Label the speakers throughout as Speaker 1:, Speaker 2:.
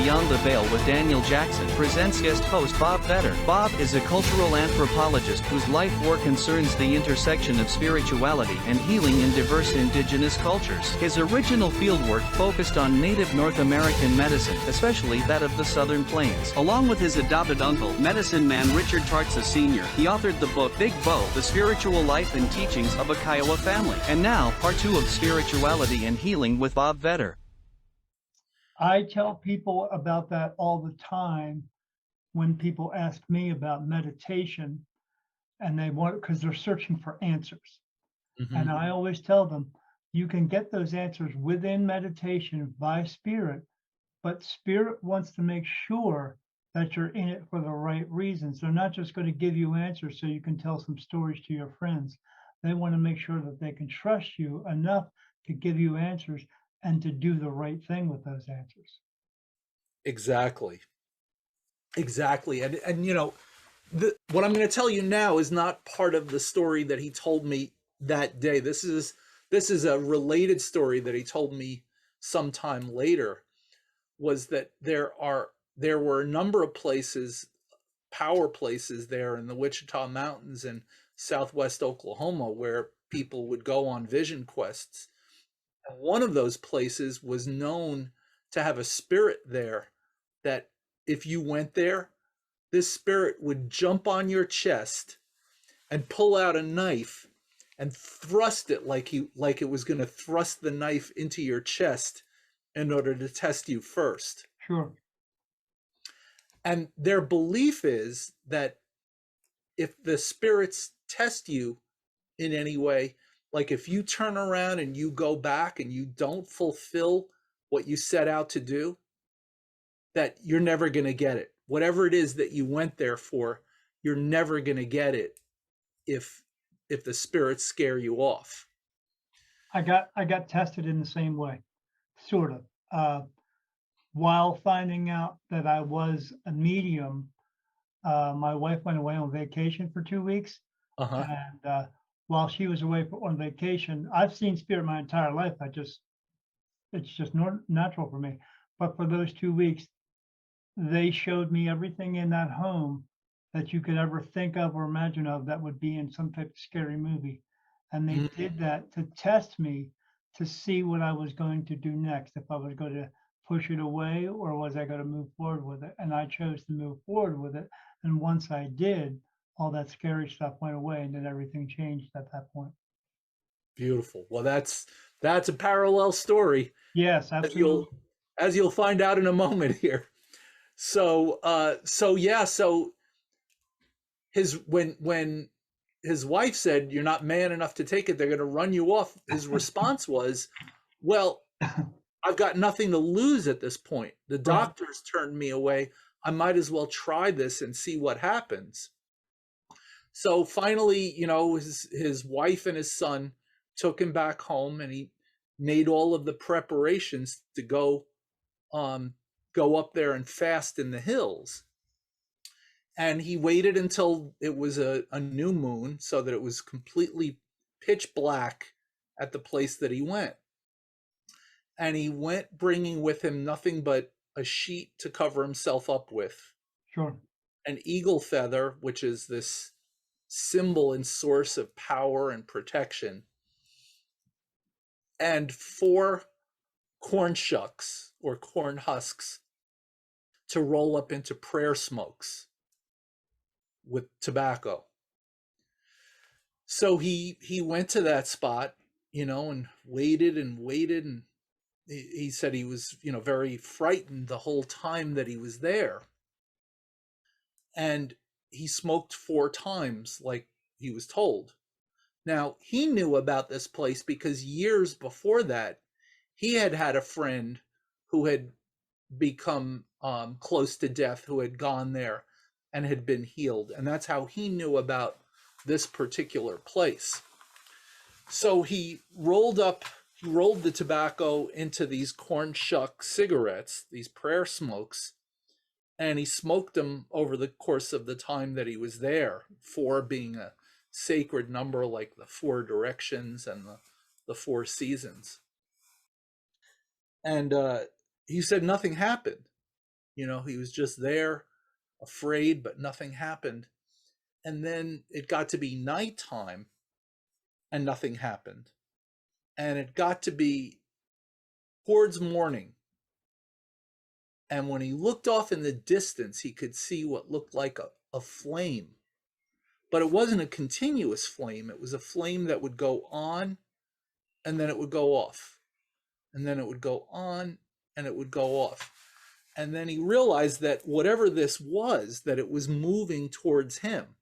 Speaker 1: Beyond the Veil with Daniel Jackson presents guest host Bob Vetter. Bob is a cultural anthropologist whose life work concerns the intersection of spirituality and healing in diverse indigenous cultures. His original fieldwork focused on native North American medicine, especially that of the Southern Plains. Along with his adopted uncle, medicine man Richard Tartsah Sr., he authored the book Big Bow, The Spiritual Life and Teachings of a Kiowa Family. And now, part 2 of Spirituality and Healing with Bob Vetter.
Speaker 2: I tell people about that all the time when people ask me about meditation and they want, because they're searching for answers. And I always tell them, you can get those answers within meditation by spirit, but spirit wants to make sure that you're in it for the right reasons. They're not just going to give you answers so you can tell some stories to your friends. They want to make sure that they can trust you enough to give you answers and to do the right thing with those answers.
Speaker 3: Exactly. And you know, what I'm going to tell you now is not part of the story that he told me that day. This is a related story that he told me sometime later, was that there were a number of places, power places there in the Wichita Mountains and southwest Oklahoma, where people would go on vision quests. One of those places was known to have a spirit there that if you went there, this spirit would jump on your chest and pull out a knife and thrust it like it was going to thrust the knife into your chest in order to test you first.
Speaker 2: Sure.
Speaker 3: And their belief is that if the spirits test you in any way, like if you turn around and you go back and you don't fulfill what you set out to do, that you're never going to get it. Whatever it is that you went there for, you're never going to get it if the spirits scare you off.
Speaker 2: I got tested in the same way, sort of. While finding out that I was a medium, my wife went away on vacation for 2 weeks. And while she was away on vacation, I've seen spirit my entire life. It's just natural for me. But for those 2 weeks, they showed me everything in that home that you could ever think of or imagine of that would be in some type of scary movie. And they did that to test me to see what I was going to do next, if I was going to push it away or was I going to move forward with it. And I chose to move forward with it. And once I did, all that scary stuff went away, and then everything changed at that point.
Speaker 3: Beautiful. Well, that's a parallel story.
Speaker 2: Yes, absolutely.
Speaker 3: As you'll find out in a moment here. So when his wife said, "You're not man enough to take it, they're going to run you off," his response was, "Well, I've got nothing to lose at this point. The doctors turned me away. I might as well try this and see what happens." So finally, you know, his wife and his son took him back home, and he made all of the preparations to go up there and fast in the hills. And he waited until it was a new moon so that it was completely pitch black at the place that he went. And he went bringing with him nothing but a sheet to cover himself up with.
Speaker 2: Sure.
Speaker 3: An eagle feather, which is this symbol and source of power and protection, and 4 corn shucks or corn husks to roll up into prayer smokes with tobacco. So he went to that spot, you know, and waited, and he said he was, you know, very frightened the whole time that he was there. And he smoked 4 times like he was told. Now, he knew about this place because years before that, he had a friend who had become close to death, who had gone there and had been healed. And that's how he knew about this particular place. So he rolled the tobacco into these corn shuck cigarettes, these prayer smokes, and he smoked them over the course of the time that he was there, 4 being a sacred number like the 4 directions and the 4 seasons. And he said nothing happened. He was just there, afraid, but nothing happened. And then it got to be nighttime and nothing happened. And it got to be towards morning. And when he looked off in the distance, he could see what looked like a flame. But it wasn't a continuous flame. It was a flame that would go on and then it would go off. And then it would go on and it would go off. And then he realized that whatever this was, that it was moving towards him.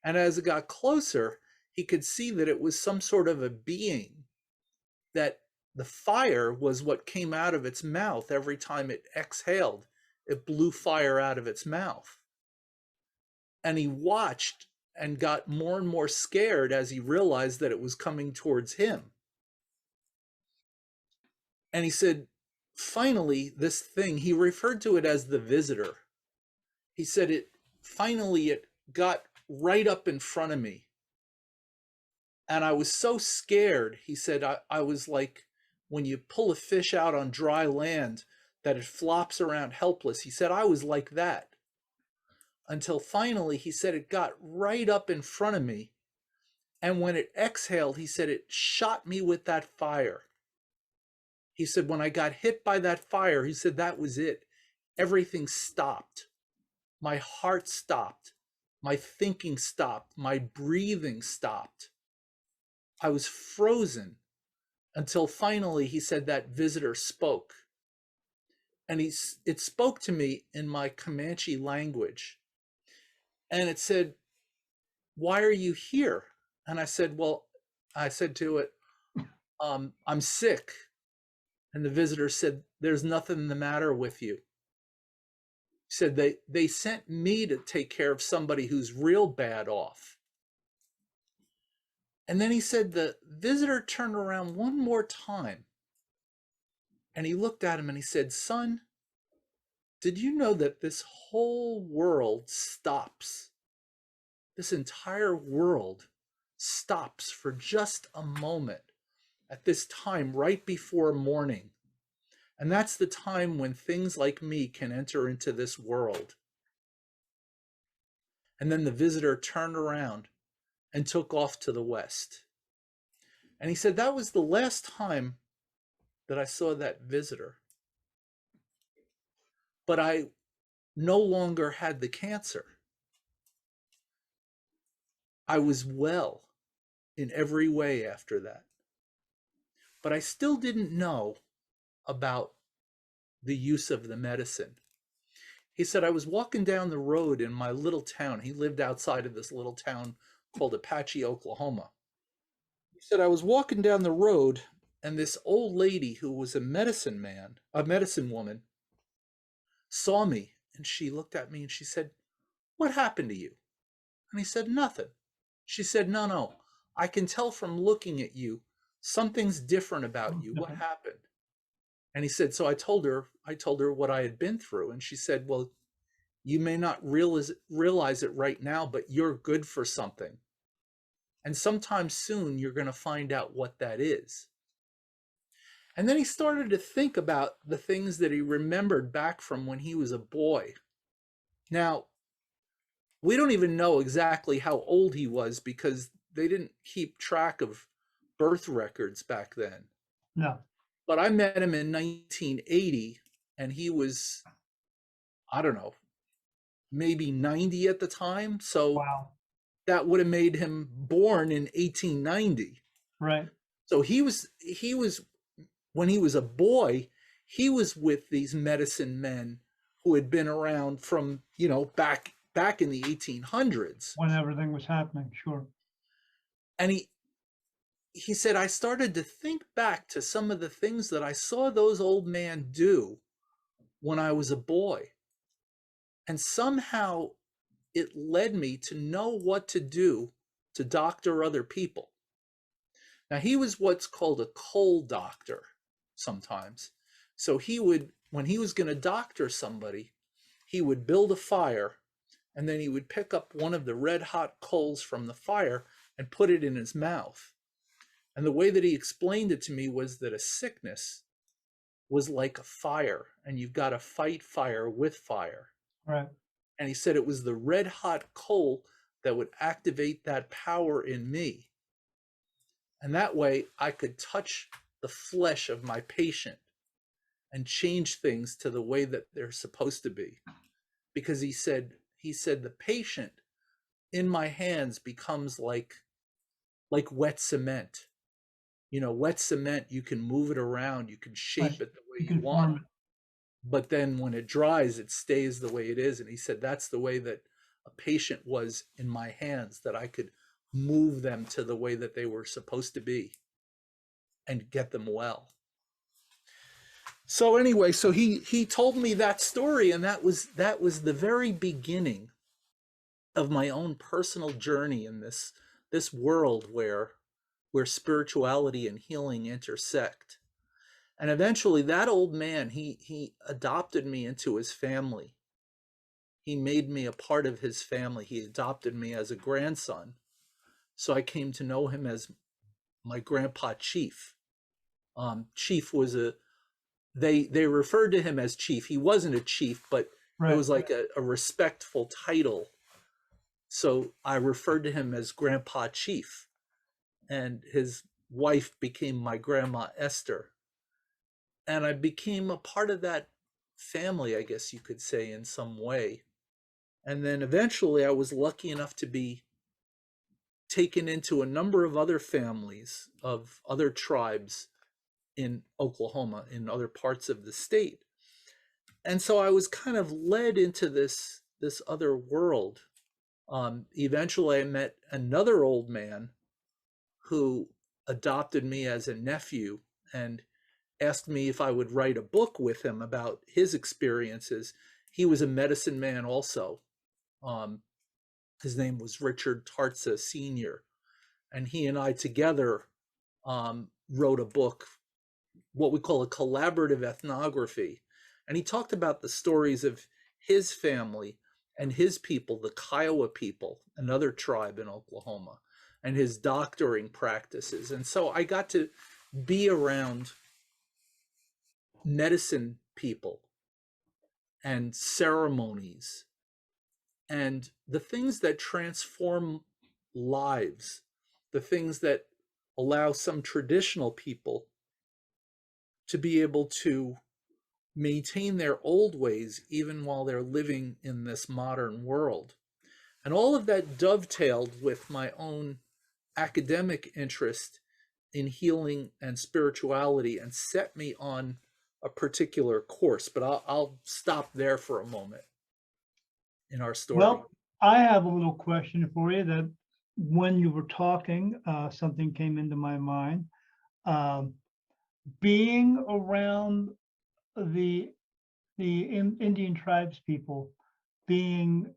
Speaker 3: And as it got closer, he could see that it was some sort of a being, that the fire was what came out of its mouth every time it exhaled. It blew fire out of its mouth. And he watched and got more and more scared as he realized that it was coming towards him. And he said, finally, this thing, he referred to it as the visitor. He said it got right up in front of me. And I was so scared. He said, I was like when you pull a fish out on dry land that it flops around helpless. He said, I was like that. Until finally, he said, it got right up in front of me. And when it exhaled, he said, it shot me with that fire. He said, when I got hit by that fire, he said, that was it. Everything stopped. My heart stopped. My thinking stopped. My breathing stopped. I was frozen until finally, he said, that visitor spoke. And it spoke to me in my Comanche language. And it said, why are you here? And I said to it, I'm sick. And the visitor said, there's nothing the matter with you. He said, they sent me to take care of somebody who's real bad off. And then he said, the visitor turned around one more time. And he looked at him and he said, son, did you know that this whole world stops? This entire world stops for just a moment at this time right before morning. And that's the time when things like me can enter into this world. And then the visitor turned around and took off to the west. And he said, that was the last time that I saw that visitor. But I no longer had the cancer. I was well in every way after that. But I still didn't know about the use of the medicine. He said, I was walking down the road in my little town. He lived outside of this little town called Apache, Oklahoma. He said, I was walking down the road and this old lady who was a medicine woman, saw me and she looked at me and she said, what happened to you? And he said, nothing. She said, no, I can tell from looking at you, something's different about you. What happened? And he said, so I told her what I had been through. And she said, well, you may not realize it right now, but you're good for something. And sometime soon, you're going to find out what that is. And then he started to think about the things that he remembered back from when he was a boy. Now, we don't even know exactly how old he was because they didn't keep track of birth records back then.
Speaker 2: No.
Speaker 3: But I met him in 1980 and he was, I don't know, maybe 90 at the time. So
Speaker 2: Wow.
Speaker 3: that would have made him born in 1890.
Speaker 2: Right.
Speaker 3: So he was, when he was a boy, he was with these medicine men who had been around from, back in the 1800s.
Speaker 2: When everything was happening, sure.
Speaker 3: And he said, I started to think back to some of the things that I saw those old men do when I was a boy. And somehow it led me to know what to do to doctor other people. Now, he was what's called a cold doctor sometimes. So when he was going to doctor somebody, he would build a fire and then he would pick up one of the red hot coals from the fire and put it in his mouth. And the way that he explained it to me was that a sickness was like a fire, and you've got to fight fire with fire.
Speaker 2: Right.
Speaker 3: And he said it was the red hot coal that would activate that power in me. And that way I could touch the flesh of my patient and change things to the way that they're supposed to be. Because he said the patient in my hands becomes like wet cement. You know, wet cement, you can move it around, you can shape
Speaker 2: Right.
Speaker 3: it the way
Speaker 2: You
Speaker 3: you
Speaker 2: can
Speaker 3: want.
Speaker 2: form it.
Speaker 3: But then when it dries, it stays the way it is. And he said that's the way that a patient was in my hands, that I could move them to the way that they were supposed to be and get them well. So anyway, so he told me that story, and that was the very beginning of my own personal journey in this world where spirituality and healing intersect. And eventually that old man, he adopted me into his family. He made me a part of his family. He adopted me as a grandson. So I came to know him as my grandpa Chief. Chief was they referred to him as Chief. He wasn't a chief, but
Speaker 2: Right.
Speaker 3: it was like a respectful title. So I referred to him as Grandpa Chief. And his wife became my grandma Esther. And I became a part of that family, I guess you could say, in some way. And then eventually I was lucky enough to be taken into a number of other families of other tribes in Oklahoma, in other parts of the state. And so I was kind of led into this other world. Eventually I met another old man who adopted me as a nephew and asked me if I would write a book with him about his experiences. He was a medicine man also. His name was Richard Tartsah Sr. And he and I together wrote a book, what we call a collaborative ethnography. And he talked about the stories of his family and his people, the Kiowa people, another tribe in Oklahoma, and his doctoring practices. And so I got to be around medicine people and ceremonies and the things that transform lives, the things that allow some traditional people to be able to maintain their old ways even while they're living in this modern world. And all of that dovetailed with my own academic interest in healing and spirituality and set me on a particular course. But I'll stop there for a moment in our story.
Speaker 2: Well, I have a little question for you that when you were talking, something came into my mind. Being around the Indian tribes people, being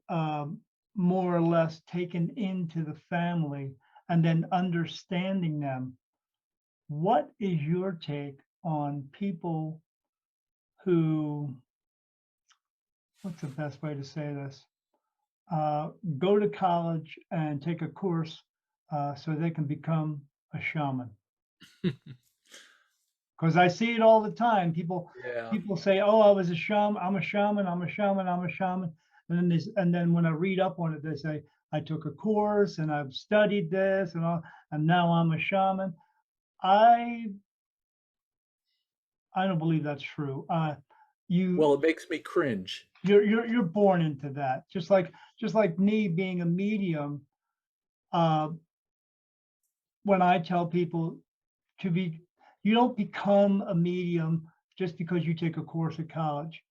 Speaker 2: more or less taken into the family and then understanding them, what is your take on people who, what's the best way to say this? Go to college and take a course so they can become a shaman. Because I see it all the time. People say, "Oh, I was a shaman. I'm a shaman. I'm a shaman. I'm a shaman." And then when I read up on it, they say, "I took a course and I've studied this and all, and now I'm a shaman." I don't believe that's true.
Speaker 3: Well, it makes me cringe.
Speaker 2: You're born into that. Just like me being a medium. When I tell people you don't become a medium just because you take a course at college.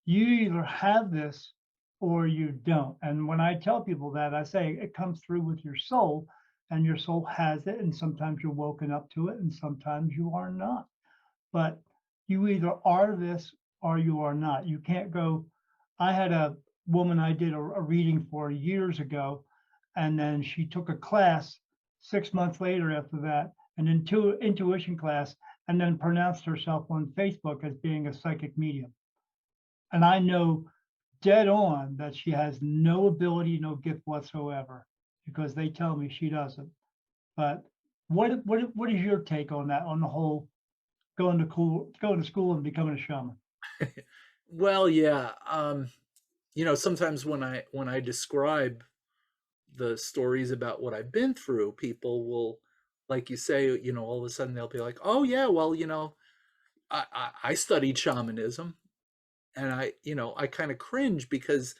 Speaker 2: You either have this or you don't. And when I tell people that, I say it comes through with your soul, and your soul has it. And sometimes you're woken up to it, and sometimes you are not. But you either are this or you are not. You can't go. I had a woman I did a reading for years ago, and then she took a class 6 months later after that, an intuition class, and then pronounced herself on Facebook as being a psychic medium. And I know dead on that she has no ability, no gift whatsoever, because they tell me she doesn't. But what is your take on that, on the whole going to school and becoming a shaman.
Speaker 3: Well, yeah. Sometimes when I describe the stories about what I've been through, people will, like you say, all of a sudden they'll be like, "Oh yeah, well, I studied shamanism," and I kind of cringe because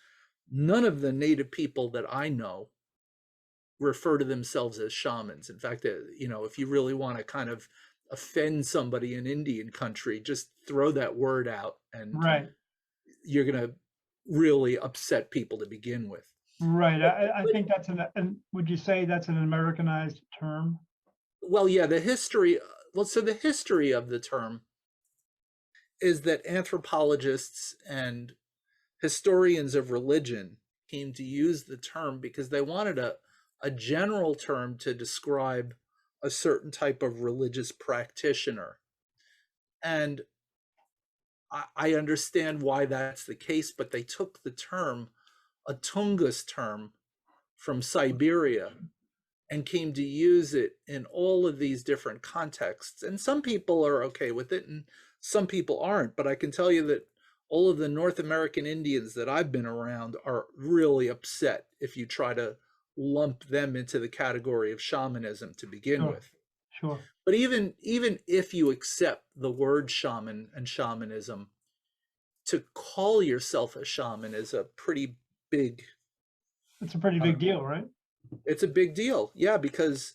Speaker 3: none of the native people that I know refer to themselves as shamans. In fact, if you really want to kind of offend somebody in Indian country, just throw that word out, and
Speaker 2: Right.
Speaker 3: you're gonna really upset people to begin with.
Speaker 2: Right. I think that's and would you say that's an Americanized term?
Speaker 3: Well, yeah, the history. Well, so the history of the term is that anthropologists and historians of religion came to use the term because they wanted a general term to describe a certain type of religious practitioner. And I understand why that's the case, but they took the term, a Tungus term from Siberia, and came to use it in all of these different contexts. And some people are okay with it and some people aren't. But I can tell you that all of the North American Indians that I've been around are really upset if you try to lump them into the category of shamanism to begin
Speaker 2: Sure.
Speaker 3: with.
Speaker 2: Sure.
Speaker 3: But even if you accept the word shaman and shamanism, to call yourself a shaman is a pretty big
Speaker 2: It's a pretty
Speaker 3: uh,
Speaker 2: big deal, right?
Speaker 3: it's a big deal. Yeah, because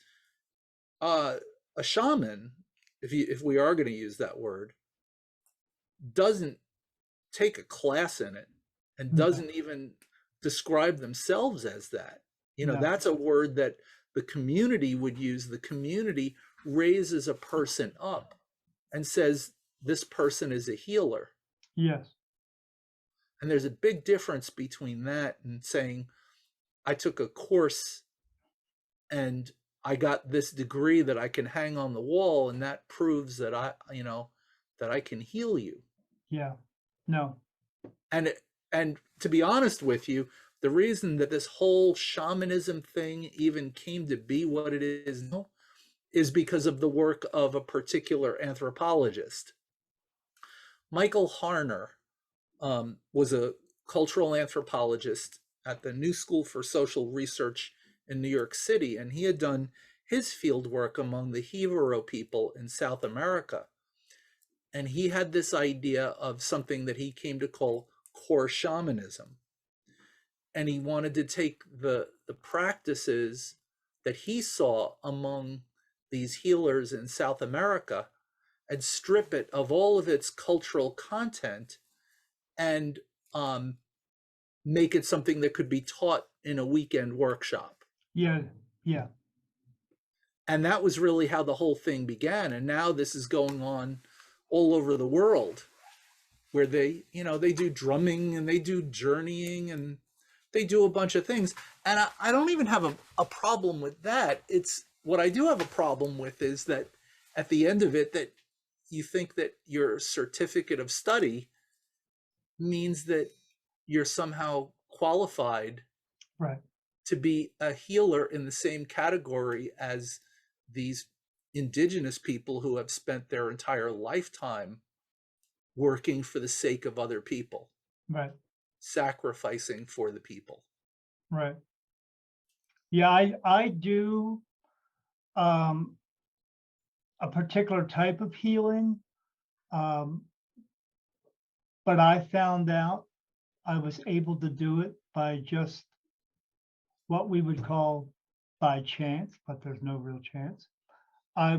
Speaker 3: uh, a shaman, if we are going to use that word, doesn't take a class in it and
Speaker 2: No.
Speaker 3: doesn't even describe themselves as that.
Speaker 2: No.
Speaker 3: That's a word that the community would use. The community raises a person up and says, this person is a healer.
Speaker 2: Yes.
Speaker 3: And there's a big difference between that and saying, I took a course and I got this degree that I can hang on the wall, and that proves that that I can heal you.
Speaker 2: Yeah. No.
Speaker 3: And and to be honest with you, the reason that this whole shamanism thing even came to be what it is now is because of the work of a particular anthropologist. Michael Harner was a cultural anthropologist at the New School for Social Research in New York City, and he had done his field work among the Jivaro people in South America. And he had this idea of something that he came to call core shamanism. And he wanted to take the practices that he saw among these healers in South America and strip it of all of its cultural content and make it something that could be taught in a weekend workshop.
Speaker 2: Yeah. Yeah.
Speaker 3: And that was really how the whole thing began. And now this is going on all over the world, where they do drumming and they do journeying and they do a bunch of things. And I don't even have a problem with that. It's what I do have a problem with is that at the end of it, that you think that your certificate of study means that you're somehow qualified
Speaker 2: Right.
Speaker 3: to be a healer in the same category as these indigenous people who have spent their entire lifetime working for the sake of other people,
Speaker 2: Right.
Speaker 3: sacrificing for the people.
Speaker 2: Right. Yeah. I do um, a particular type of healing, um, but I found out I was able to do it by just what we would call by chance, but there's no real chance. I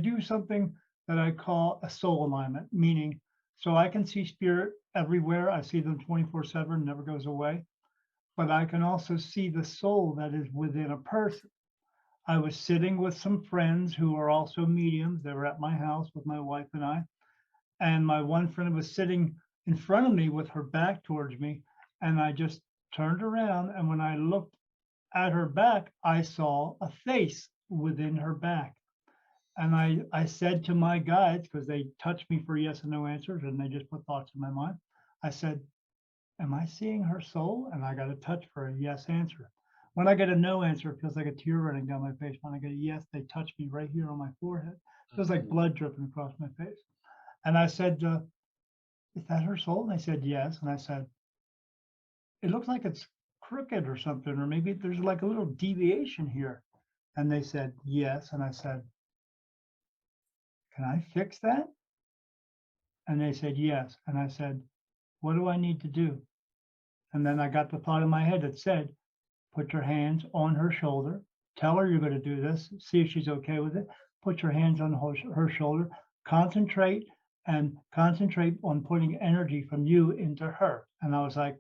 Speaker 2: do something that I call a soul alignment, meaning so I can see spirit everywhere. I see them 24/7, never goes away. But I can also see the soul that is within a person. I was sitting with some friends who are also mediums. They were at my house with my wife and my one friend was sitting in front of me with her back towards me, and I just turned around, and when I looked at her back, I saw a face within her back. And I said to my guides, because they touched me for yes and no answers, and they just put thoughts in my mind. I said, am I seeing her soul? And I got a touch for a yes answer. When I get a no answer, it feels like a tear running down my face. When I get a yes, they touch me right here on my forehead. There's like blood dripping across my face. And I said, is that her soul? And they said, yes. And I said, it looks like it's crooked or something, or maybe there's like a little deviation here. And they said, yes. And I said, can I fix that? And they said, yes. And I said, what do I need to do? And then I got the thought in my head that said, put your hands on her shoulder, tell her you're going to do this, see if she's okay with it. Put your hands on her shoulder, concentrate on putting energy from you into her. And I was like,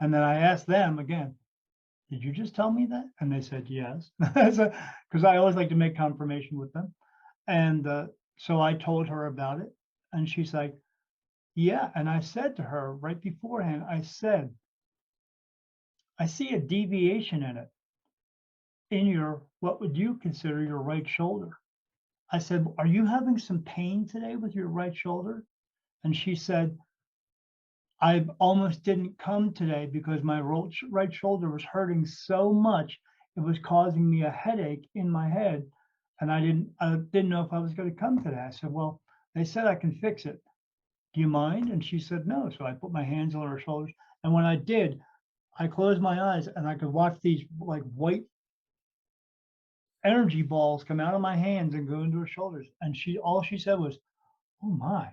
Speaker 2: and then I asked them again, did you just tell me that? And they said, yes. Because I always like to make confirmation with them. And so I told her about it. And she's like, yeah. And I said to her right beforehand, I said, I see a deviation in it, in your, what would you consider your right shoulder? I said, are you having some pain today with your right shoulder? And she said, I almost didn't come today because my right shoulder was hurting so much. It was causing me a headache in my head. And I didn't know if I was going to come today. I said, well, they said I can fix it. Do you mind? And she said, no. So I put my hands on her shoulders. And when I did, I closed my eyes and I could watch these like white energy balls come out of my hands and go into her shoulders. And all she said was, oh my.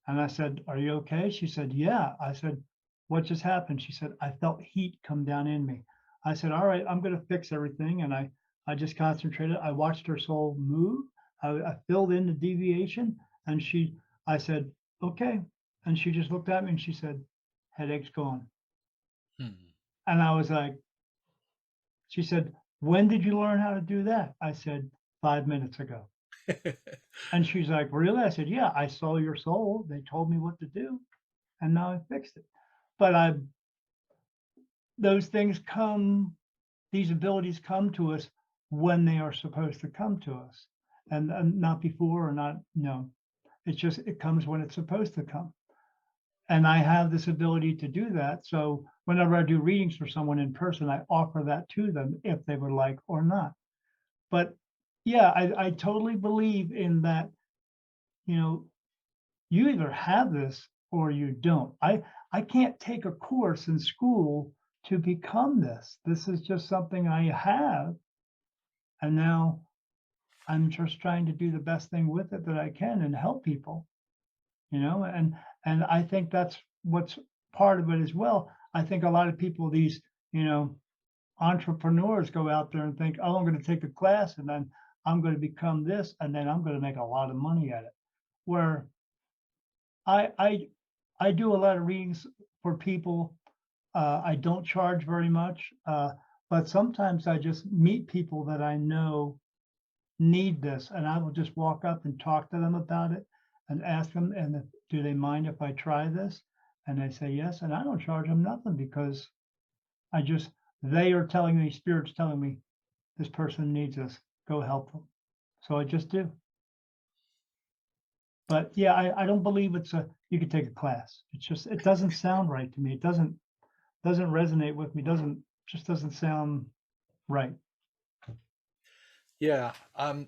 Speaker 2: And I said, are you okay? She said, yeah. I said, what just happened? She said, I felt heat come down in me. I said, all right, I'm going to fix everything. And I just concentrated. I watched her soul move. I filled in the deviation. And I said, okay. And she just looked at me and she said, headache's gone. And I was like, she said, when did you learn how to do that? I said, 5 minutes ago. And she's like, really? I said, yeah, I saw your soul. They told me what to do. And now I fixed it. But those things come, these abilities come to us when they are supposed to come to us. And not before or not, no. It comes when it's supposed to come. And I have this ability to do that. So whenever I do readings for someone in person, I offer that to them if they would like or not. But yeah, I totally believe in that, you either have this or you don't. I can't take a course in school to become this. This is just something I have. And now I'm just trying to do the best thing with it that I can and help people, and I think that's what's part of it as well. I think a lot of people, these, entrepreneurs go out there and think, oh, I'm going to take a class and then I'm going to become this and then I'm going to make a lot of money at it. Where I do a lot of readings for people. I don't charge very much, but sometimes I just meet people that I know need this, and I will just walk up and talk to them about it and ask them, and do they mind if I try this? And they say yes, and I don't charge them nothing because they are telling me, spirit's telling me, this person needs this, go help them. So I just do. But yeah, I don't believe you could take a class. It's just, it doesn't sound right to me. It doesn't resonate with me. Just doesn't sound right.
Speaker 3: Yeah.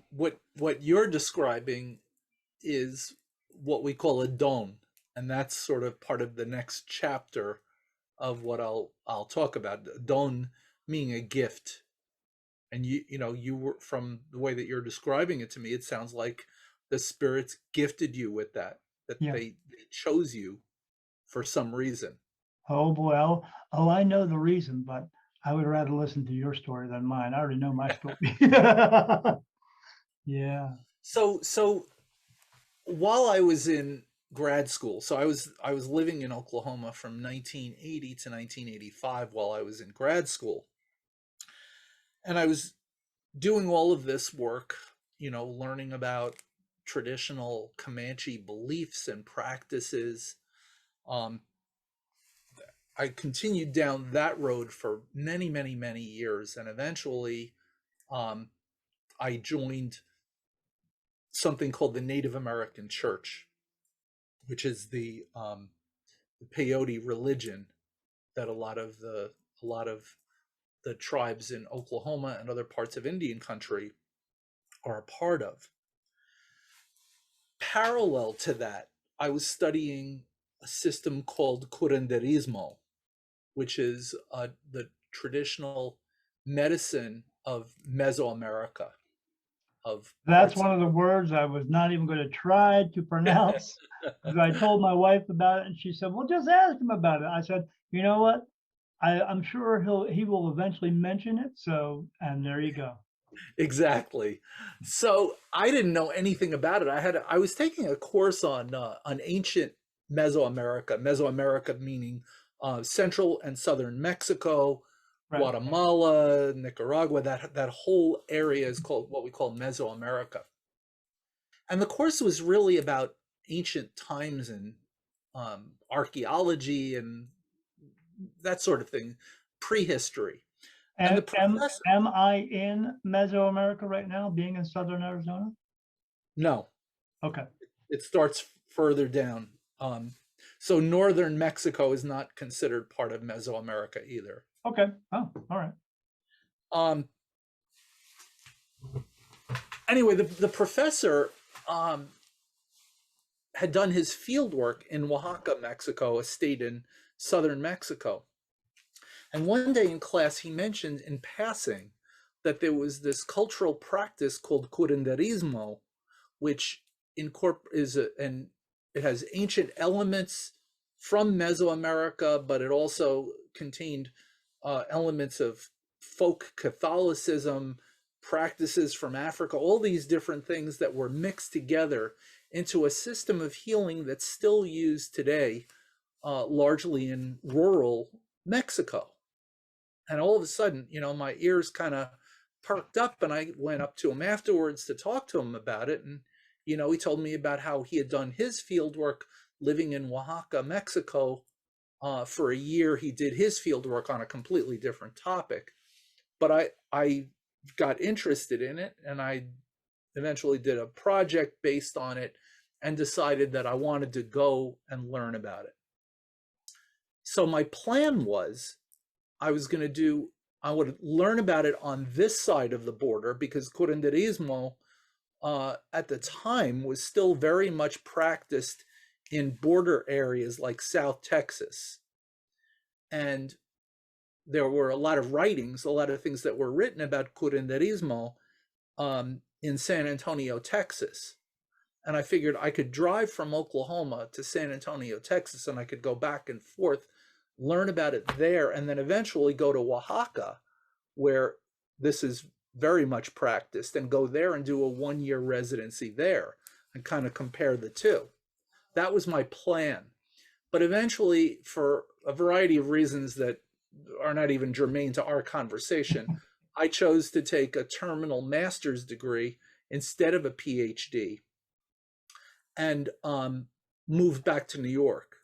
Speaker 3: What you're describing is what we call a don, and that's sort of part of the next chapter of what I'll talk about. Don meaning a gift. And you were, from the way that you're describing it to me, it sounds like the spirits gifted you with that
Speaker 2: Yeah.
Speaker 3: they chose you for some reason.
Speaker 2: Oh boy, I know the reason, but I would rather listen to your story than mine. I already know my story. Yeah.
Speaker 3: So while I was in grad school, so I was living in Oklahoma from 1980 to 1985 while I was in grad school. And I was doing all of this work, learning about traditional Comanche beliefs and practices. I continued down that road for many, many, many years. And eventually I joined something called the Native American Church, which is the peyote religion that a lot of the tribes in Oklahoma and other parts of Indian country are a part of. Parallel to that, I was studying a system called Curanderismo, which is the traditional medicine of Mesoamerica, of
Speaker 2: That's
Speaker 3: parts.
Speaker 2: one of the words I was not even going to try to pronounce because I told my wife about it and she said, well, just ask him about it. I said, you know what? I'm sure he will eventually mention it. So, and there you go.
Speaker 3: Exactly. So I didn't know anything about it. I was taking a course on ancient Mesoamerica. Mesoamerica meaning central and southern Mexico,
Speaker 2: Right.
Speaker 3: Guatemala, Nicaragua. That whole area is called what we call Mesoamerica. And the course was really about ancient times and archaeology and that sort of thing, prehistory. And the
Speaker 2: And
Speaker 3: professor,
Speaker 2: am I in Mesoamerica right now, being in Southern Arizona?
Speaker 3: no,
Speaker 2: Okay.
Speaker 3: it starts further down. So northern Mexico is not considered part of Mesoamerica either.
Speaker 2: Okay. Oh, all right.
Speaker 3: Um, anyway, the professor had done his field work in Oaxaca, Mexico, a state in southern Mexico. And one day in class, he mentioned in passing that there was this cultural practice called Curanderismo, which and it has ancient elements from Mesoamerica, but it also contained elements of folk Catholicism, practices from Africa, all these different things that were mixed together into a system of healing that's still used today, largely in rural Mexico. And all of a sudden, my ears kind of perked up, and I went up to him afterwards to talk to him about it. And, he told me about how he had done his field work living in Oaxaca, Mexico. For a year, he did his field work on a completely different topic. But I got interested in it, and I eventually did a project based on it and decided that I wanted to go and learn about it. So my plan was I would learn about it on this side of the border because Curanderismo at the time was still very much practiced in border areas like South Texas. And there were a lot of writings, a lot of things that were written about Curanderismo in San Antonio, Texas. And I figured I could drive from Oklahoma to San Antonio, Texas, and I could go back and forth, learn about it there, and then eventually go to Oaxaca, where this is very much practiced, and go there and do a 1-year residency there and kind of compare the two. That was my plan. But eventually, for a variety of reasons that are not even germane to our conversation, I chose to take a terminal master's degree instead of a PhD and moved back to New York.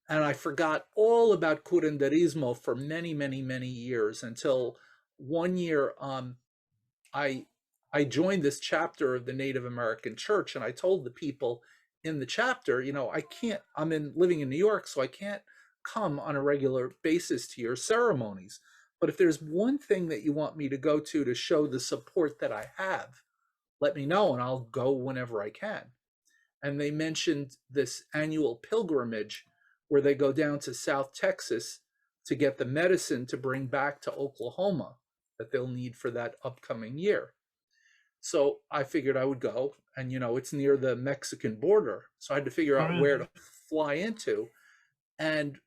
Speaker 3: And I forgot all about Curanderismo for many, many, many years until one year I joined this chapter of the Native American Church, and I told the people in the chapter, living in New York, so I can't come on a regular basis to your ceremonies. But if there's one thing that you want me to go to show the support that I have, let me know and I'll go whenever I can. And they mentioned this annual pilgrimage where they go down to South Texas to get the medicine to bring back to Oklahoma that they'll need for that upcoming year. So I figured I would go, and it's near the Mexican border, so I had to figure out where to fly into, and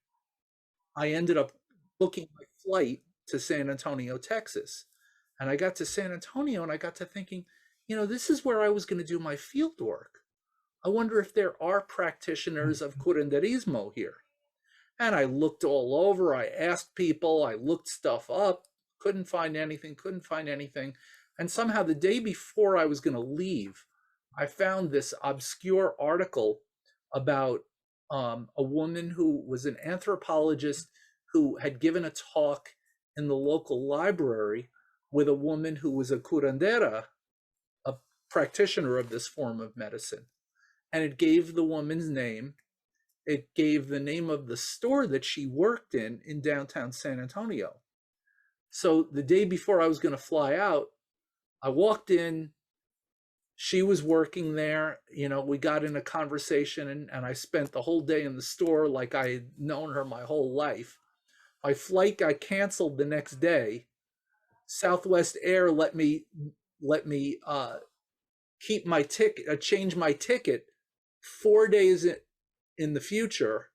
Speaker 3: I ended up booking my flight to San Antonio, Texas. And I got to San Antonio and I got to thinking, this is where I was going to do my field work. I wonder if there are practitioners of Curanderismo here. And I looked all over. I asked people. I looked stuff up. Couldn't find anything. And somehow the day before I was going to leave, I found this obscure article about a woman who was an anthropologist who had given a talk in the local library with a woman who was a curandera, a practitioner of this form of medicine. And it gave the woman's name. It gave the name of the store that she worked in downtown San Antonio. So the day before I was going to fly out, I walked in She was working there. We got in a conversation, and I spent the whole day in the store like I had known her my whole life. My flight got canceled the next day. Southwest Air let me keep my ticket, change my ticket 4 days in the future.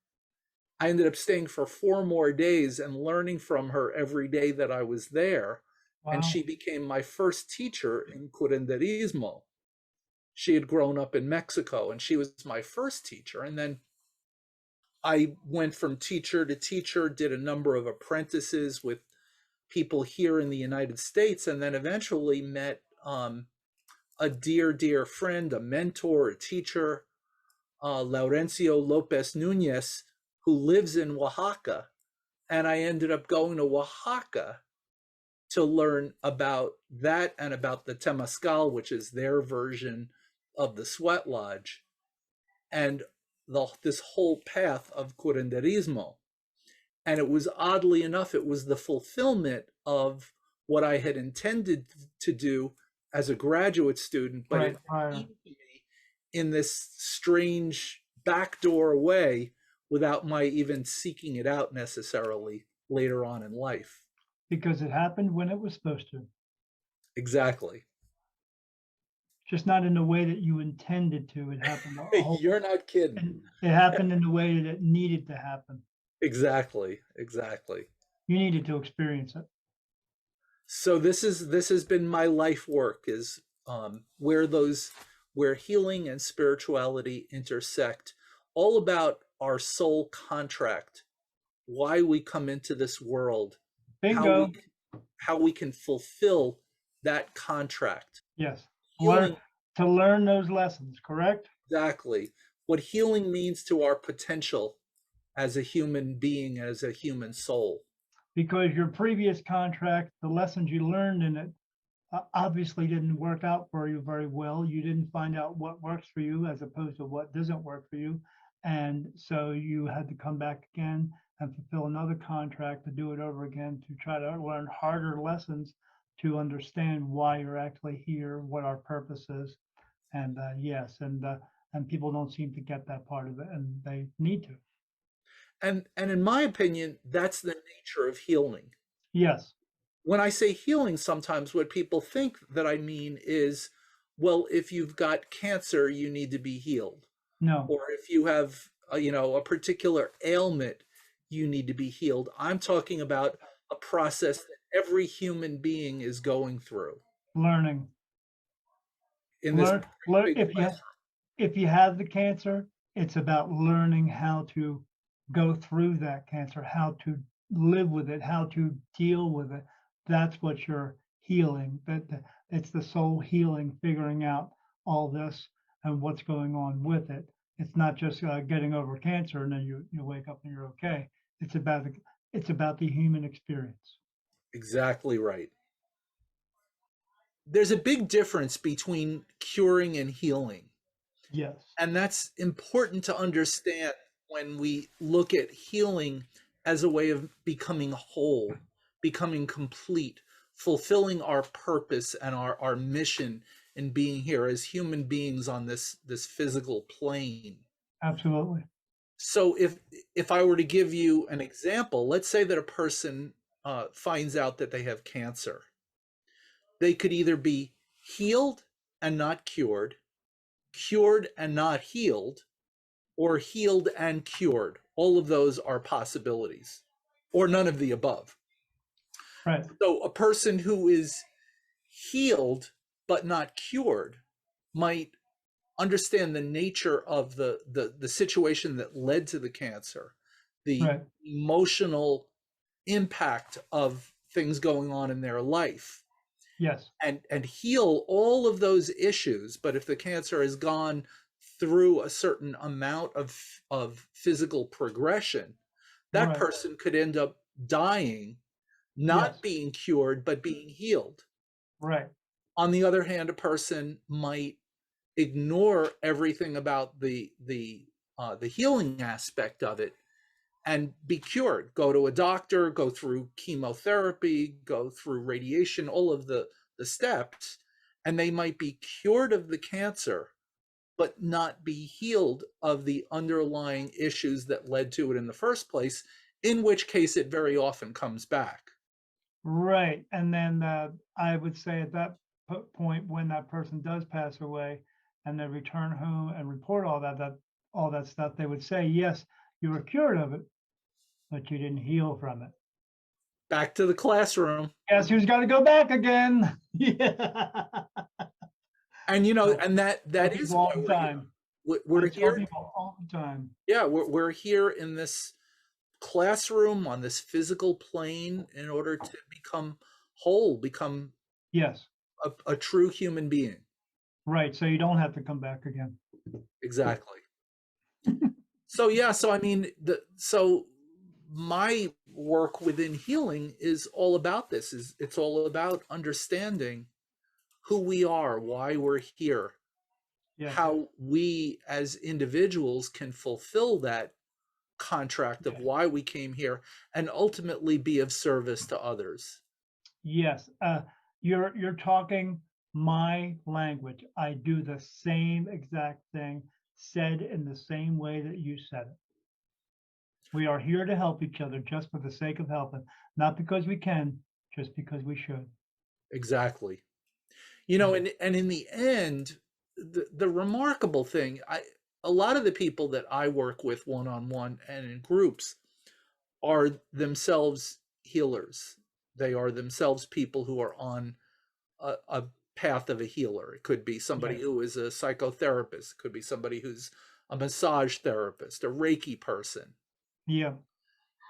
Speaker 3: I ended up staying for 4 more days and learning from her every day that I was there. And
Speaker 2: Wow.
Speaker 3: she became my first teacher in Curanderismo. She had grown up in Mexico, and she was my first teacher. And then I went from teacher to teacher, did a number of apprentices with people here in the United States, and then eventually met a dear, dear friend, a mentor, a teacher, Laurencio Lopez Nunez, who lives in Oaxaca. And I ended up going to Oaxaca to learn about that and about the temazcal, which is their version of the sweat lodge, and this whole path of curanderismo. And it was, oddly enough, it was the fulfillment of what I had intended to do as a graduate student, but it came to me in this strange backdoor way without my even seeking it out necessarily later on in life.
Speaker 2: Because it happened when it was supposed to.
Speaker 3: Exactly.
Speaker 2: Just not in the way that you intended to. It happened.
Speaker 3: You're not kidding.
Speaker 2: It happened in the way that it needed to happen.
Speaker 3: Exactly.
Speaker 2: You needed to experience it.
Speaker 3: So this has been my life work, is where healing and spirituality intersect, all about our soul contract, why we come into this world,
Speaker 2: Bingo.
Speaker 3: how we can fulfill that contract.
Speaker 2: Yes.
Speaker 3: Healing,
Speaker 2: To learn those lessons, correct?
Speaker 3: exactly. What healing means to our potential as a human being, as a human soul.
Speaker 2: Because your previous contract, the lessons you learned in it, obviously didn't work out for you very well. You didn't find out what works for you as opposed to what doesn't work for you. And so you had to come back again and fulfill another contract to do it over again, to try to learn harder lessons to understand why you're actually here, what our purpose is. And yes, and people don't seem to get that part of it, and they need to.
Speaker 3: And in my opinion, that's the nature of healing.
Speaker 2: Yes.
Speaker 3: When I say healing, sometimes what people think that I mean is, well, if you've got cancer, you need to be healed.
Speaker 2: No.
Speaker 3: Or if you have, a particular ailment, you need to be healed. I'm talking about a process that every human being is going through.
Speaker 2: Learning.
Speaker 3: In this
Speaker 2: if you have the cancer, it's about learning how to go through that cancer, how to live with it, how to deal with it. That's what you're healing. It's the soul healing, figuring out all this and what's going on with it. It's not just getting over cancer and then you wake up and you're okay. It's about the human experience.
Speaker 3: Exactly right. There's a big difference between curing and healing.
Speaker 2: Yes.
Speaker 3: And that's important to understand when we look at healing as a way of becoming whole, becoming complete, fulfilling our purpose and our mission in being here as human beings on this physical plane.
Speaker 2: Absolutely.
Speaker 3: So if I were to give you an example, let's say that a person finds out that they have cancer. They could either be healed and not cured, cured and not healed, or healed and cured. All of those are possibilities, or none of the above.
Speaker 2: Right.
Speaker 3: So a person who is healed but not cured might understand the nature of the situation that led to the cancer, the emotional impact of things going on in their life.
Speaker 2: Yes.
Speaker 3: And heal all of those issues. But if the cancer has gone through a certain amount of physical progression, that person could end up dying, not being cured, but being healed.
Speaker 2: Right.
Speaker 3: On the other hand, a person might ignore everything about the healing aspect of it and be cured. Go to a doctor, go through chemotherapy, go through radiation, all of the steps, and they might be cured of the cancer, but not be healed of the underlying issues that led to it in the first place, in which case it very often comes back.
Speaker 2: Right. And then I would say at that point, when that person does pass away and they return home and report all that stuff, they would say, yes, you were cured of it, but you didn't heal from it.
Speaker 3: Back to the classroom.
Speaker 2: Guess who's got to go back again? Yeah.
Speaker 3: And you know,
Speaker 2: I
Speaker 3: and that
Speaker 2: tell
Speaker 3: is
Speaker 2: people all
Speaker 3: why
Speaker 2: the
Speaker 3: we're here.
Speaker 2: time.
Speaker 3: We're
Speaker 2: I tell
Speaker 3: here.
Speaker 2: people all the time.
Speaker 3: Yeah, we're here in this classroom on this physical plane in order to become whole, become
Speaker 2: Yes.
Speaker 3: a true human being.
Speaker 2: Right. So you don't have to come back again.
Speaker 3: Exactly. So yeah, so I mean, so my work within healing is all about this. It's all about understanding who we are, why we're here,
Speaker 2: Yes.
Speaker 3: how we as individuals can fulfill that contract of why we came here and ultimately be of service to others.
Speaker 2: Yes. You're talking my language. I do the same exact thing, said in the same way that you said it. We are here to help each other just for the sake of helping, not because we can, just because we should.
Speaker 3: Exactly. You know, and in the end, the remarkable thing, a lot of the people that I work with one-on-one and in groups are themselves healers. They are themselves people who are on a path of a healer. It could be somebody
Speaker 2: Yes.
Speaker 3: who is a psychotherapist, it could be somebody who's a massage therapist, a Reiki person.
Speaker 2: Yeah.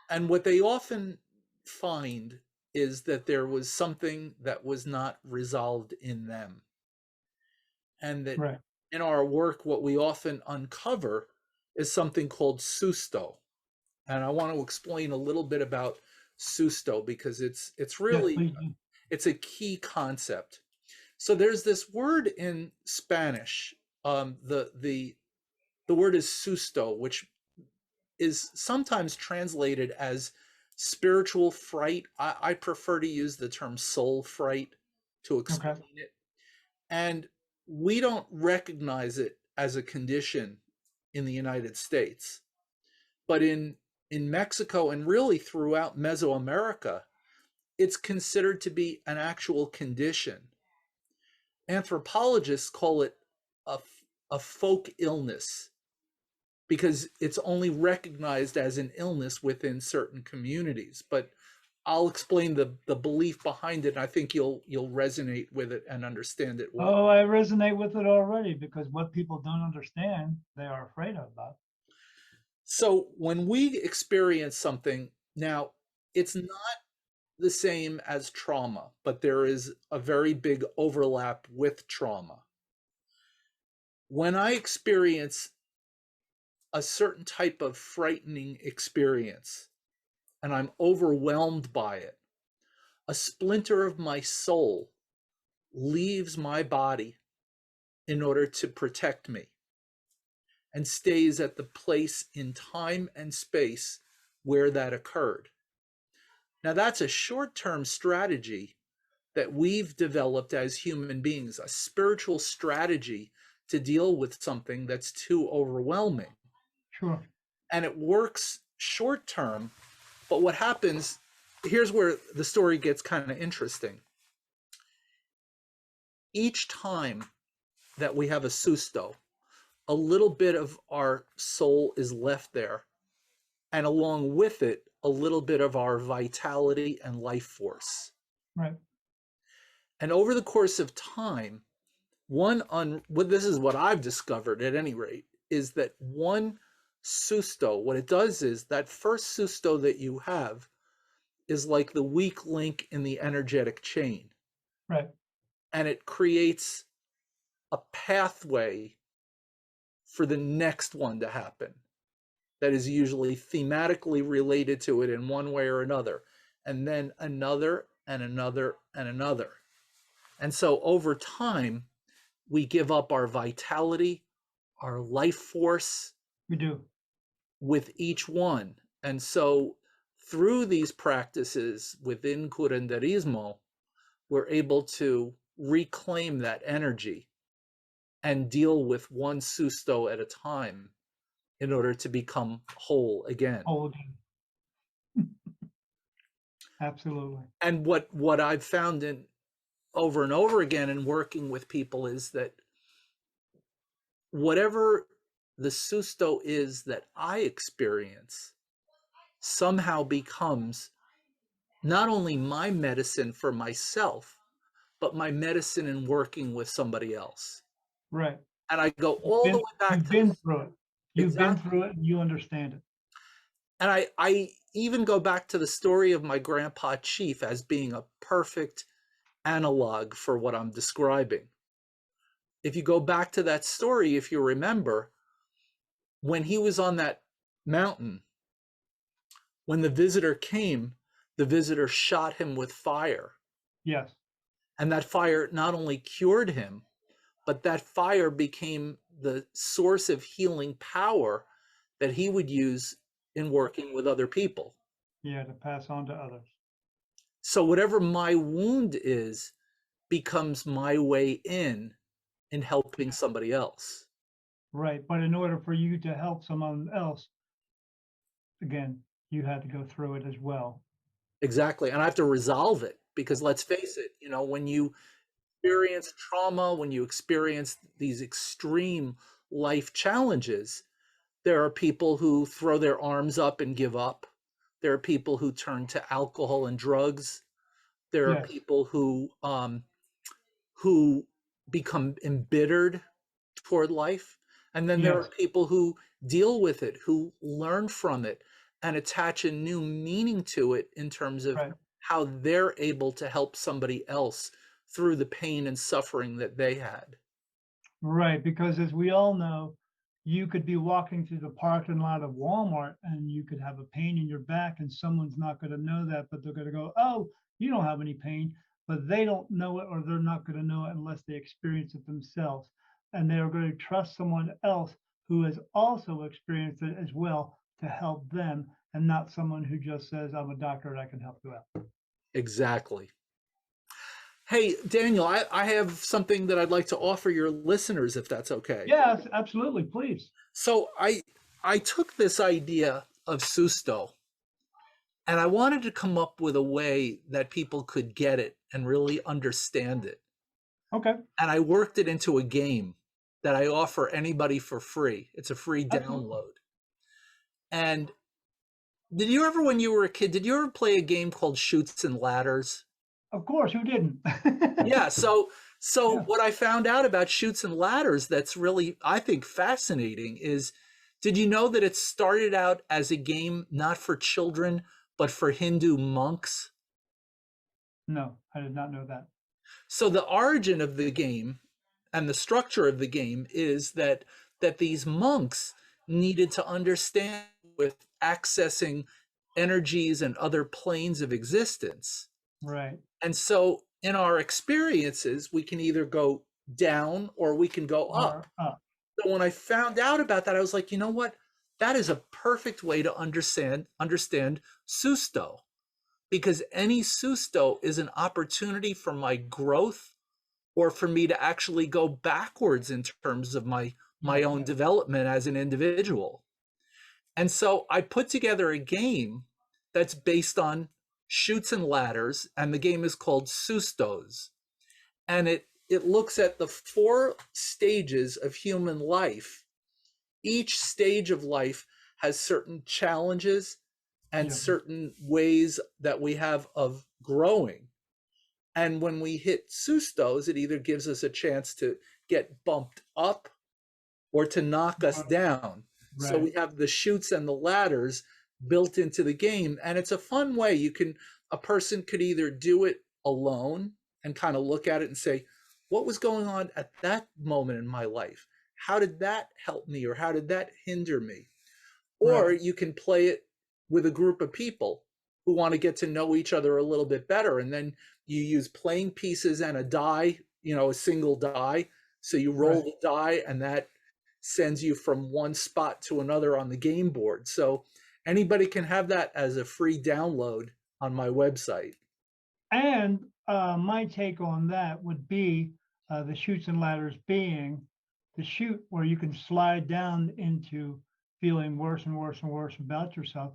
Speaker 3: And what they often find is that there was something that was not resolved in them. And that
Speaker 2: Right.
Speaker 3: in our work, what we often uncover is something called susto. And I want to explain a little bit about susto because it's
Speaker 2: Yes,
Speaker 3: really,
Speaker 2: please do.
Speaker 3: it's a key concept. So there's this word in Spanish. The word is susto, which is sometimes translated as spiritual fright. I prefer to use the term soul fright to explain
Speaker 2: Okay.
Speaker 3: it. And we don't recognize it as a condition in the United States. But in Mexico and really throughout Mesoamerica, it's considered to be an actual condition. Anthropologists call it a folk illness because it's only recognized as an illness within certain communities. But I'll explain the belief behind it, and I think you'll resonate with it and understand it well.
Speaker 2: Oh, I resonate with it already because what people don't understand, they are afraid of that.
Speaker 3: So when we experience something, now it's not the same as trauma, but there is a very big overlap with trauma. When I experience a certain type of frightening experience and I'm overwhelmed by it, a splinter of my soul leaves my body in order to protect me and stays at the place in time and space where that occurred. Now, that's a short-term strategy that we've developed as human beings, a spiritual strategy to deal with something that's too overwhelming.
Speaker 2: Sure.
Speaker 3: And it works short-term, but what happens, here's where the story gets kind of interesting. Each time that we have a susto, a little bit of our soul is left there, and along with it, a little bit of our vitality and life force.
Speaker 2: Right.
Speaker 3: And over the course of time, this is what I've discovered at any rate, is that one susto, what it does is that first susto that you have is like the weak link in the energetic chain.
Speaker 2: Right.
Speaker 3: And it creates a pathway for the next one to happen that is usually thematically related to it in one way or another, and then another and another and another. And so over time, we give up our vitality, our life force.
Speaker 2: We do.
Speaker 3: With each one. And so through these practices within Curanderismo, we're able to reclaim that energy and deal with one susto at a time in order to become whole again.
Speaker 2: Hold absolutely.
Speaker 3: And what I've found in over and over again in working with people is that whatever the susto is that I experience somehow becomes not only my medicine for myself, but my medicine in working with somebody else.
Speaker 2: Right.
Speaker 3: And I go all the way back
Speaker 2: You've
Speaker 3: to
Speaker 2: been through it. You've been
Speaker 3: exactly.
Speaker 2: through it and you understand it.
Speaker 3: And I even go back to the story of my grandpa Chief as being a perfect analog for what I'm describing. If you go back to that story, if you remember, when he was on that mountain, when the visitor came, the visitor shot him with fire.
Speaker 2: Yes.
Speaker 3: And that fire not only cured him, but that fire became the source of healing power that he would use in working with other people.
Speaker 2: Yeah, to pass on to others.
Speaker 3: So whatever my wound is becomes my way in helping somebody else.
Speaker 2: Right. But in order for you to help someone else, again, you had to go through it as well.
Speaker 3: Exactly. And I have to resolve it because let's face it, you know, when you experience trauma, when you experience these extreme life challenges, there are people who throw their arms up and give up. There are people who turn to alcohol and drugs. There are
Speaker 2: Yes.
Speaker 3: people who become embittered toward life. And then there
Speaker 2: Yes.
Speaker 3: are people who deal with it, who learn from it and attach a new meaning to it in terms of
Speaker 2: Right.
Speaker 3: how they're able to help somebody else through the pain and suffering that they had.
Speaker 2: Right. Because as we all know, you could be walking through the parking lot of Walmart and you could have a pain in your back and someone's not going to know that, but they're going to go, oh, you don't have any pain, but they don't know it or they're not going to know it unless they experience it themselves. And they're going to trust someone else who has also experienced it as well to help them and not someone who just says, I'm a doctor and I can help you out.
Speaker 3: Exactly. Hey, Daniel, I have something that I'd like to offer your listeners, if that's okay.
Speaker 2: Yes, absolutely. Please.
Speaker 3: So I took this idea of susto and I wanted to come up with a way that people could get it and really understand it.
Speaker 2: Okay.
Speaker 3: And I worked it into a game that I offer anybody for free. It's a free
Speaker 2: Absolutely.
Speaker 3: download. And did you ever, when you were a kid, did you ever play a game called Shoots and Ladders?
Speaker 2: Of course, who didn't?
Speaker 3: Yeah, so
Speaker 2: Yeah.
Speaker 3: what I found out about Shoots and Ladders that's really, I think, fascinating is, did you know that it started out as a game not for children, but for Hindu monks?
Speaker 2: No, I did not know that.
Speaker 3: So the origin of the game and the structure of the game is that these monks needed to understand with accessing energies and other planes of existence.
Speaker 2: Right.
Speaker 3: And so in our experiences, we can either go down or we can go up.
Speaker 2: Or up.
Speaker 3: So when I found out about that, I was like, you know what? That is a perfect way to understand susto, because any susto is an opportunity for my growth or for me to actually go backwards in terms of my own development as an individual. And so I put together a game that's based on Shoots and Ladders, and the game is called Sustos. And it looks at the 4 stages of human life. Each stage of life has certain challenges and certain ways that we have of growing. And when we hit sustos, it either gives us a chance to get bumped up or to knock us down.
Speaker 2: Right.
Speaker 3: So we have the chutes and the ladders built into the game. And it's a fun way. A person could either do it alone and kind of look at it and say, what was going on at that moment in my life? How did that help me? Or how did that hinder me? Or
Speaker 2: Right.
Speaker 3: you can play it with a group of people who want to get to know each other a little bit better. And then you use playing pieces and a die, a single die. So you roll the die and that sends you from one spot to another on the game board. So anybody can have that as a free download on my website.
Speaker 2: And my take on that would be the chutes and ladders being the chute where you can slide down into feeling worse and worse and worse about yourself,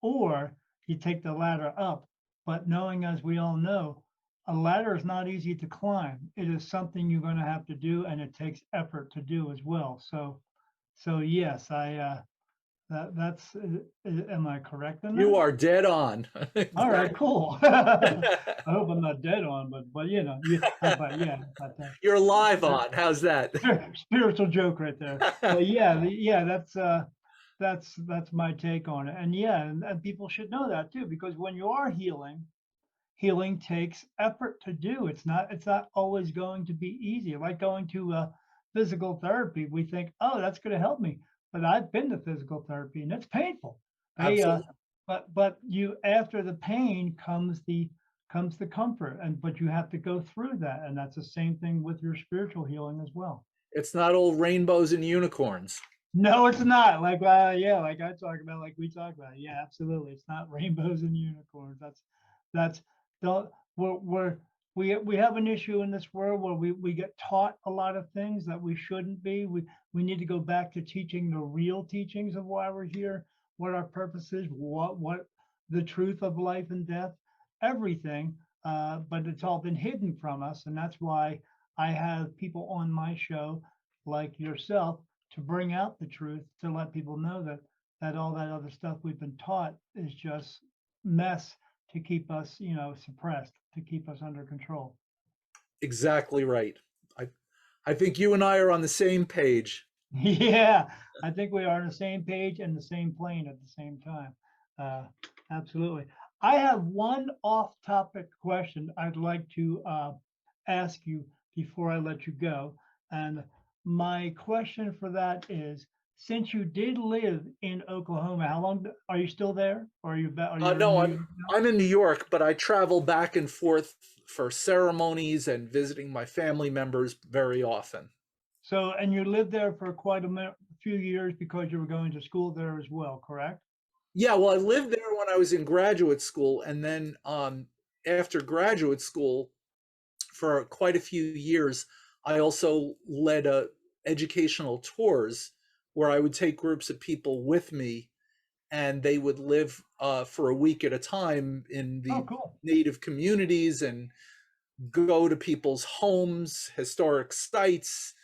Speaker 2: or you take the ladder up. But knowing, as we all know, a ladder is not easy to climb. It is something you're going to have to do, and it takes effort to do as well. So yes, that's. Am I correct in
Speaker 3: You
Speaker 2: that?
Speaker 3: are dead on.
Speaker 2: All right, cool. I hope I'm not dead on, but but yeah, but
Speaker 3: You're live on. How's that?
Speaker 2: spiritual joke right there. But yeah, yeah, that's my take on it. And yeah, and people should know that too, because when you are healing, healing takes effort to do. It's not always going to be easy. Like going to physical therapy, we think, oh, that's going to help me. But I've been to physical therapy and it's painful. They
Speaker 3: Absolutely.
Speaker 2: but you, after the pain comes the comfort, and but you have to go through that, and that's the same thing with your spiritual healing as well.
Speaker 3: It's not all rainbows and unicorns.
Speaker 2: No, it's not. Like yeah, like I talk about, like we talk about. Yeah, absolutely. It's not rainbows and unicorns. That's the we have an issue in this world where we get taught a lot of things that we shouldn't be. We need to go back to teaching the real teachings of why we're here, what our purpose is, what the truth of life and death, everything. But it's all been hidden from us, and that's why I have people on my show like yourself to bring out the truth, to let people know that all that other stuff we've been taught is just mess to keep us, suppressed, to keep us under control.
Speaker 3: Exactly right. I I think you and I are on the same page.
Speaker 2: Yeah, I think we are on the same page and the same plane at the same time. Uh, Absolutely. I have one off-topic question I'd like to ask you before I let you go. And my question for that is, since you did live in Oklahoma, how long are you still there, or are you in
Speaker 3: No,
Speaker 2: New
Speaker 3: I'm
Speaker 2: York now?
Speaker 3: I'm in New York, but I travel back and forth for ceremonies and visiting my family members very often.
Speaker 2: So, and you lived there for quite a few years because you were going to school there as well, correct?
Speaker 3: Yeah, well, I lived there when I was in graduate school, and then after graduate school, for quite a few years, I also led educational tours where I would take groups of people with me, and they would live for a week at a time in
Speaker 2: Oh,
Speaker 3: the
Speaker 2: cool.
Speaker 3: native communities and go to people's homes, historic sites,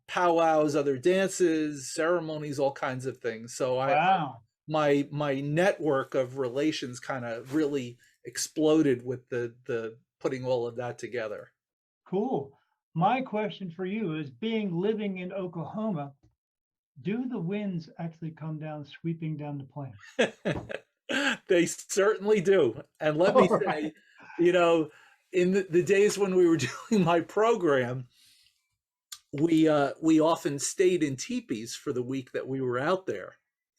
Speaker 3: powwows, other dances, ceremonies, all kinds of things. So
Speaker 2: Wow.
Speaker 3: my network of relations kind of really exploded with the putting all of that together.
Speaker 2: Cool. My question for you is, living in Oklahoma, do the winds actually come down sweeping down the plain?
Speaker 3: They certainly do. And let me
Speaker 2: All right.
Speaker 3: say, you know, in the days when we were doing my program, we often stayed in teepees for the week that we were out there.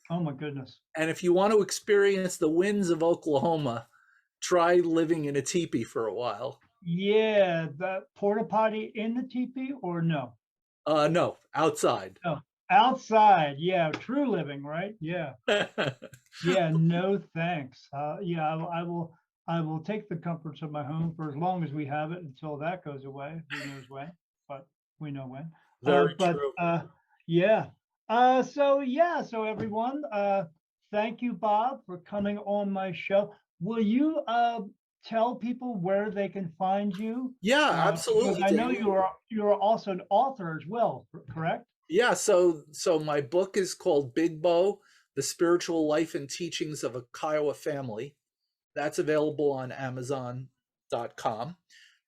Speaker 2: Oh my goodness.
Speaker 3: And if you want to experience the winds of Oklahoma, try living in a teepee for a while.
Speaker 2: Yeah, the porta potty in the teepee or no?
Speaker 3: No, outside.
Speaker 2: No, outside. Yeah, true living, right? Yeah. Yeah, no thanks. Yeah, I will take the comforts of my home for as long as we have it until that goes away. Who knows when, but we know when.
Speaker 3: Very
Speaker 2: But
Speaker 3: true.
Speaker 2: yeah. So everyone, thank you, Bob, for coming on my show. Will you tell people where they can find you?
Speaker 3: Yeah,
Speaker 2: Because
Speaker 3: absolutely,
Speaker 2: I know
Speaker 3: David.
Speaker 2: you're also an author as well, correct?
Speaker 3: Yeah, so my book is called Big Bow: The Spiritual Life and Teachings of a Kiowa Family. That's available on Amazon.com.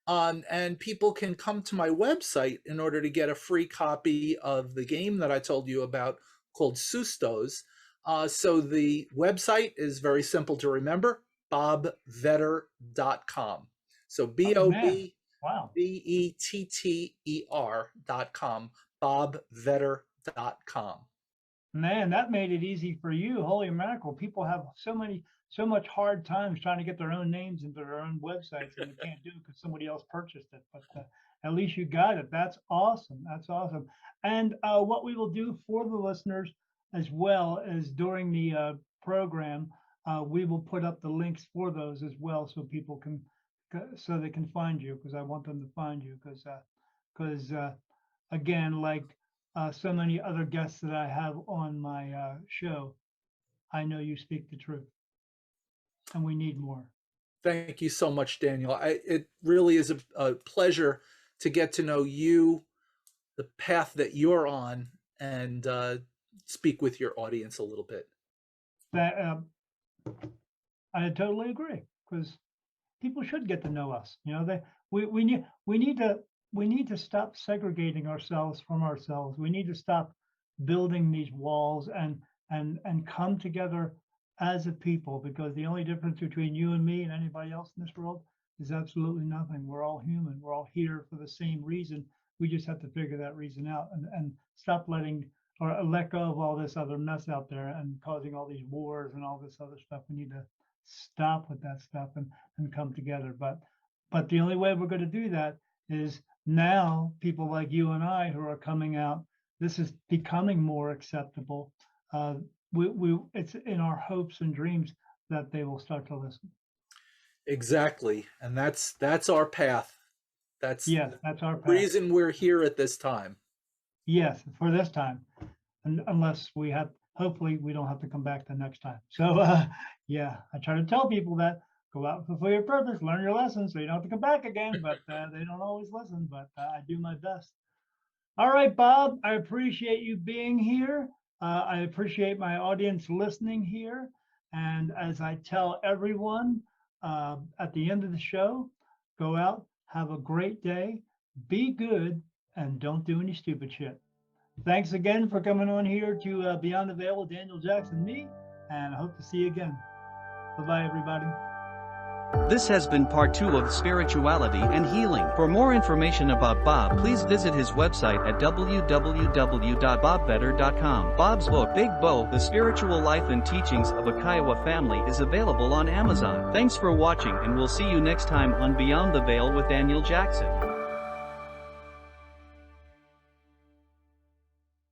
Speaker 3: And people can come to my website in order to get a free copy of the game that I told you about called Sustos. So the website is very simple to remember: bobvetter.com. So B
Speaker 2: Oh
Speaker 3: O
Speaker 2: man,
Speaker 3: B
Speaker 2: wow.
Speaker 3: BETTER.com, bobvetter.com.
Speaker 2: Man, that made it easy for you. Holy mackerel. People have so much hard times trying to get their own names into their own websites, and they can't do it because somebody else purchased it. But at least you got it. That's awesome. That's awesome. And what we will do for the listeners, as well as during the program, we will put up the links for those as well, so people can so they can find you, because I want them to find you, because again, like so many other guests that I have on my show, I know you speak the truth, and we need more.
Speaker 3: Thank you so much, Daniel. It really is a pleasure to get to know you, the path that you're on, and speak with your audience a little bit.
Speaker 2: That I totally agree, because people should get to know us. You know, we need to stop segregating ourselves from ourselves. We need to stop building these walls and come together as a people, because the only difference between you and me and anybody else in this world is absolutely nothing. We're all human. We're all here for the same reason. We just have to figure that reason out and stop letting or let go of all this other mess out there and causing all these wars and all this other stuff. We need to stop with that stuff and come together. But the only way we're going to do that is now people like you and I who are coming out. This is becoming more acceptable. It's in our hopes and dreams that they will start to listen.
Speaker 3: Exactly, and that's our path. That's
Speaker 2: our path.
Speaker 3: Reason we're here at this time.
Speaker 2: Yes, for this time, and unless we have, hopefully we don't have to come back the next time. So yeah, I try to tell people that go out and fulfill your purpose, learn your lessons, so you don't have to come back again. But they don't always listen. But I do my best. All right, Bob, I appreciate you being here. I appreciate my audience listening here. And as I tell everyone at the end of the show, go out, have a great day, be good, and don't do any stupid shit. Thanks again for coming on here to Beyond the Veil with Daniel Jackson, me, and I hope to see you again. Bye-bye, everybody.
Speaker 1: This has been part 2 of Spirituality and Healing. For more information about Bob, please visit his website at www.bobvetter.com. Bob's book, Big Bow, The Spiritual Life and Teachings of a Kiowa Family, is available on Amazon. Thanks for watching, and we'll see you next time on Beyond the Veil with Daniel Jackson.